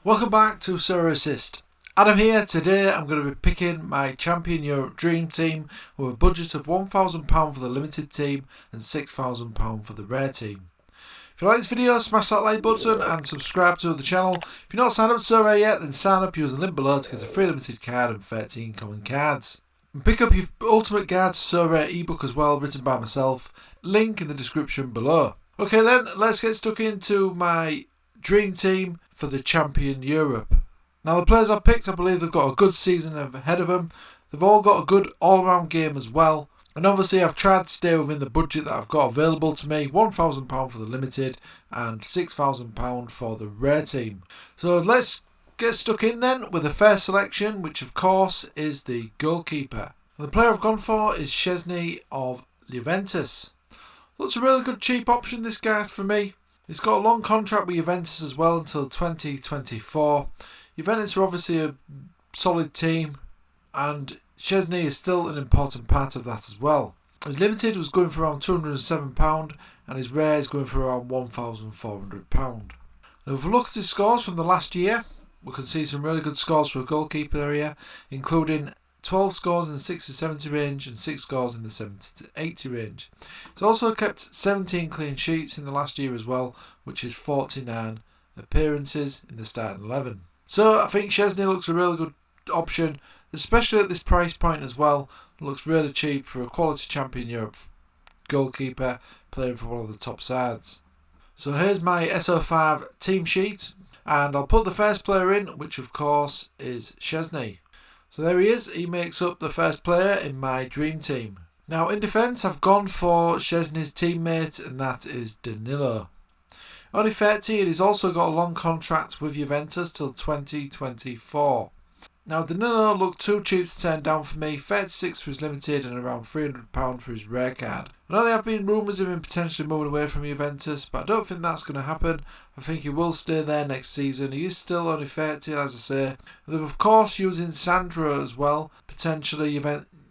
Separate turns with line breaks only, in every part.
Welcome back to Sorare Assist. Adam here. Today I'm going to be picking my Champion Europe Dream Team with a budget of £1,000 for the limited team and £6,000 for the rare team. If you like this video, smash that like button and subscribe to the channel. If you're not signed up to Sorare yet, then sign up using the link below to get a free limited card and 13 common cards. And pick up your Ultimate Guide to Sorare ebook as well, written by myself. Link in the description below. Okay then, let's get stuck into my Dream Team for the Champion Europe. Now the players I've picked, I believe they've got a good season ahead of them. They've all got a good all-round game as well. And obviously I've tried to stay within the budget that I've got available to me. £1,000 for the limited and £6,000 for the rare team. So let's get stuck in then with the first selection, which of course is the goalkeeper. And the player I've gone for is Szczesny of Juventus. Looks a really good cheap option, this guy, for me. He's got a long contract with Juventus as well until 2024. Juventus are obviously a solid team, and Szczesny is still an important part of that as well. His limited was going for around £207 and his rare is going for around £1,400. Now if we look at his scores from the last year, we can see some really good scores for a goalkeeper here, including 12 scores in the 60-70 range and 6 scores in the 70-80 range. He's also kept 17 clean sheets in the last year as well, which is 49 appearances in the starting 11. So I think Szczesny looks a really good option, especially at this price point as well. Looks really cheap for a quality Champion Europe goalkeeper playing for one of the top sides. So here's my SO5 team sheet, and I'll put the first player in, which of course is Szczesny. So there he is, he makes up the first player in my dream team. Now in defence I've gone for Szczesny's teammate, and that is Danilo. Only 30, and he's also got a long contract with Juventus till 2024. Now Danilo looked too cheap to turn down for me, 36 for his limited and around £300 for his rare card. I know there have been rumours of him potentially moving away from Juventus, but I don't think that's going to happen. I think he will stay there next season. He is still only 30, as I say. They're of course using Sandro as well, potentially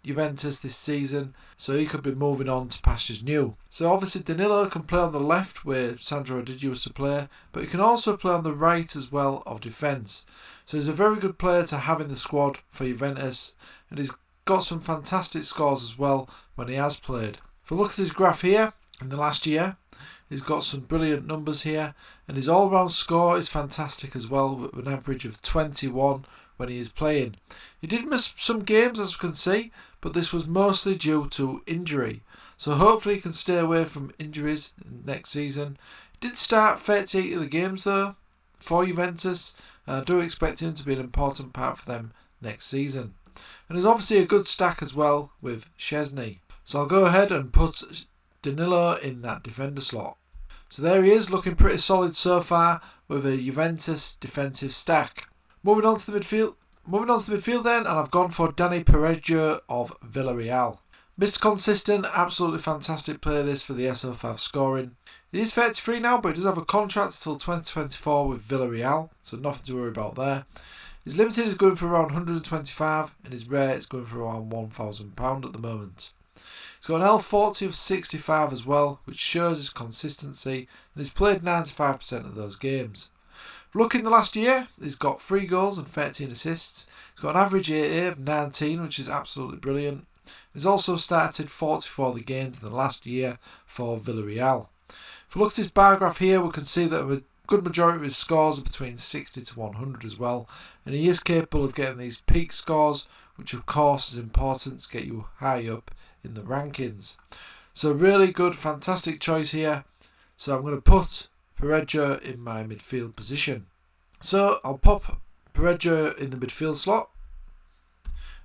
Juventus this season, so he could be moving on to pastures new. So obviously Danilo can play on the left where Sandro did used to play, but he can also play on the right as well of defence. So he's a very good player to have in the squad for Juventus, and he's got some fantastic scores as well when he has played. If we look at his graph here, in the last year, he's got some brilliant numbers here, and his all-round score is fantastic as well, with an average of 21 when he is playing. He did miss some games, as you can see, but this was mostly due to injury. So hopefully he can stay away from injuries next season. He did start 38 of the games though for Juventus, and I do expect him to be an important part for them next season. And there's obviously a good stack as well with Szczesny. So I'll go ahead and put Danilo in that defender slot. So there he is, looking pretty solid so far with a Juventus defensive stack. Moving on to the midfield then, and I've gone for Dani Parejo of Villarreal. Mr. Consistent, absolutely fantastic player this for the SO5 scoring. He is 33 now, but he does have a contract until 2024 with Villarreal, so nothing to worry about there. His limited is going for around 125 and his rare is going for around £1,000 at the moment. He's got an L40 of 65 as well, which shows his consistency, and he's played 95% of those games. Look in the last year, he's got 3 goals and 13 assists. He's got an average AA of 19, which is absolutely brilliant. He's also started 44 of the games in the last year for Villarreal. If we look at his bar graph here, we can see that a good majority of his scores are between 60 to 100 as well. And he is capable of getting these peak scores, which of course is important to get you high up in the rankings. So really good, fantastic choice here. So I'm going to put Parejo in my midfield position. So I'll pop Parejo in the midfield slot.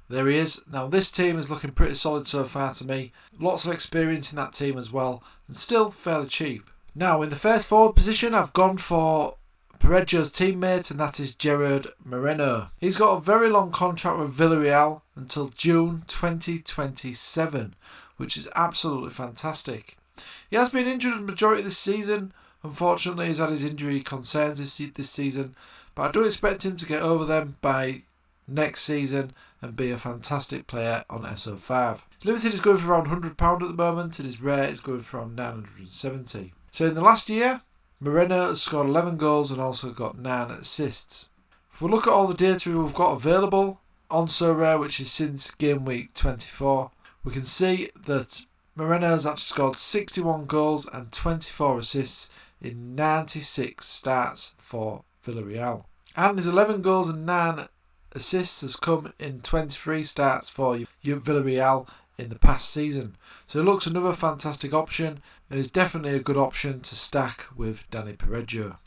There he is. Now this team is looking pretty solid so far to me. Lots of experience in that team as well, and still fairly cheap. Now in the first forward position I've gone for Parejo's teammate, and that is Gerard Moreno. He's got a very long contract with Villarreal until June 2027, which is absolutely fantastic. He has been injured the majority of this season. Unfortunately, he's had his injury concerns this season, but I do expect him to get over them by next season and be a fantastic player on SO5. His limited is going for around £100 at the moment, and his rare is going for around 970. So in the last year, Moreno has scored 11 goals and also got 9 assists. If we look at all the data we've got available on Sorare, which is since game week 24, we can see that Moreno's actually scored 61 goals and 24 assists in 96 starts for Villarreal. And his 11 goals and 9 assists has come in 23 starts for Villarreal in the past season. So it looks another fantastic option and is definitely a good option to stack with Danny Parejo.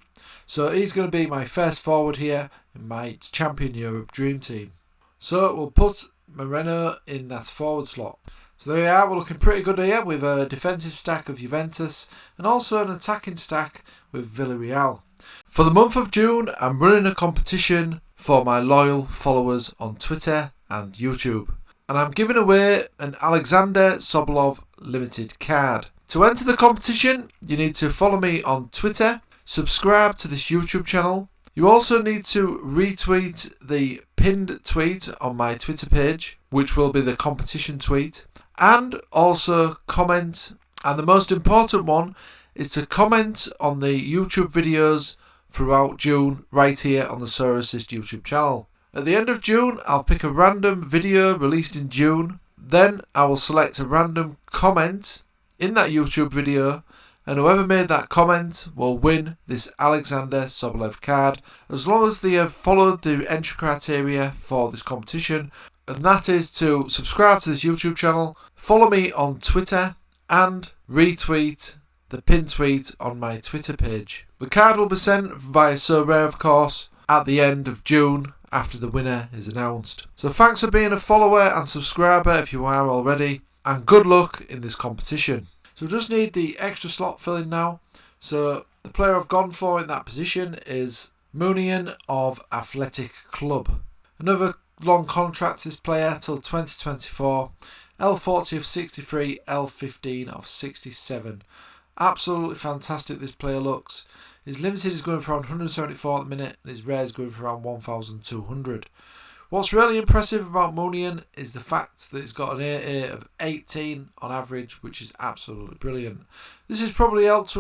So he's going to be my first forward here in my Champion Europe Dream Team. So we'll put Moreno in that forward slot. So there we are, we're looking pretty good here with a defensive stack of Juventus and also an attacking stack with Villarreal. For the month of June, I'm running a competition for my loyal followers on Twitter and YouTube. And I'm giving away an Alexander Sobolov limited card. To enter the competition, you need to follow me on Twitter, subscribe to this YouTube channel. You also need to retweet the pinned tweet on my Twitter page, which will be the competition tweet, and also comment. And the most important one is to comment on the YouTube videos throughout June right here on the Sorare Assist YouTube channel. At the end of June, I'll pick a random video released in June. Then I will select a random comment in that YouTube video, and whoever made that comment will win this Alexander Sobolov card, as long as they have followed the entry criteria for this competition, and that is to subscribe to this YouTube channel, follow me on Twitter, and retweet the pinned tweet on my Twitter page. The card will be sent via Sorare, of course, at the end of June after the winner is announced. So thanks for being a follower and subscriber if you are already, and good luck in this competition. So we just need the extra slot filling now. So the player I've gone for in that position is Munian of Athletic Club. Another long contract this player till 2024. L40 of 63, L15 of 67. Absolutely fantastic this player looks. His limited is going for around 174 at the minute, and his rare is going for around 1,200. What's really impressive about Munian is the fact that he's got an AA of 18 on average, which is absolutely brilliant. This is probably helped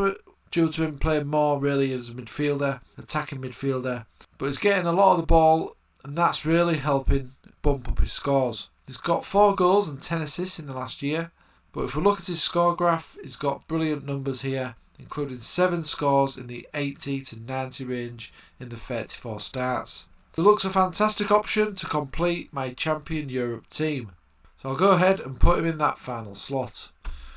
due to him playing more really as a midfielder, attacking midfielder, but he's getting a lot of the ball, and that's really helping bump up his scores. He's got 4 goals and 10 assists in the last year, but if we look at his score graph, he's got brilliant numbers here, including 7 scores in the 80 to 90 range in the 34 starts. It looks a fantastic option to complete my Champion Europe team. So I'll go ahead and put him in that final slot.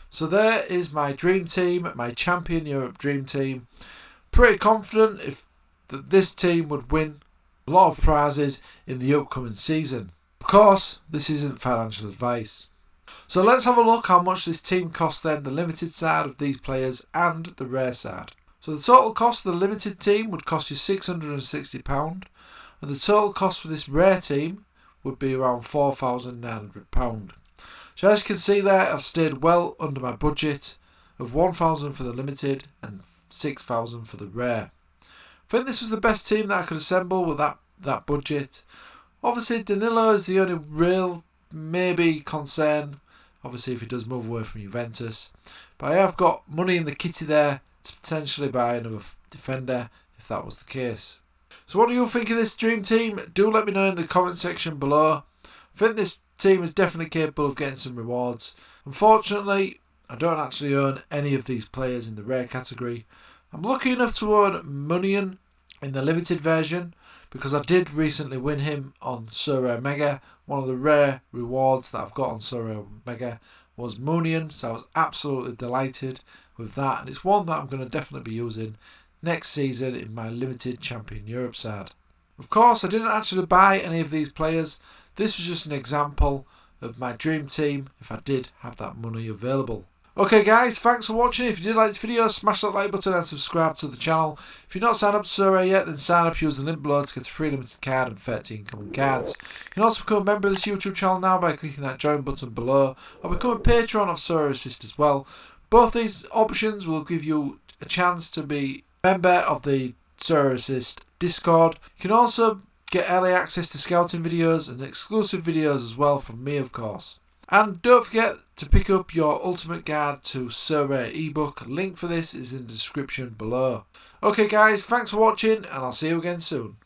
So there is my dream team, my Champion Europe dream team. Pretty confident that this team would win a lot of prizes in the upcoming season. Of course, this isn't financial advice. So let's have a look how much this team costs then, the limited side of these players and the rare side. So the total cost of the limited team would cost you £660. And the total cost for this rare team would be around £4,900. So as you can see there, I've stayed well under my budget of £1,000 for the limited and £6,000 for the rare. I think this was the best team that I could assemble with that budget. Obviously Danilo is the only real maybe concern, obviously if he does move away from Juventus. But I have got money in the kitty there to potentially buy another defender if that was the case. So what do you think of this dream team? Do let me know in the comment section below. I think this team is definitely capable of getting some rewards. Unfortunately, I don't actually own any of these players in the rare category. I'm lucky enough to own Munian in the limited version because I did recently win him on Sorare Mega. One of the rare rewards that I've got on Sorare Mega was Munian, so I was absolutely delighted with that, and it's one that I'm going to definitely be using next season in my limited Champion Europe side. Of course, I didn't actually buy any of these players. This was just an example of my dream team if I did have that money available. Okay guys, thanks for watching. If you did like this video, smash that like button and subscribe to the channel. If you're not signed up to Sorare yet, then sign up using the link below to get a free limited card and 13 common cards. You can also become a member of this YouTube channel now by clicking that join button below, or become a patron of Sorare Assist as well. Both these options will give you a chance to be member of the Sorare Assist Discord. You can also get early access to scouting videos and exclusive videos as well from me, of course. And don't forget to pick up your Ultimate Guide to Sorare ebook. Link for this is in the description below. Okay guys, thanks for watching and I'll see you again soon.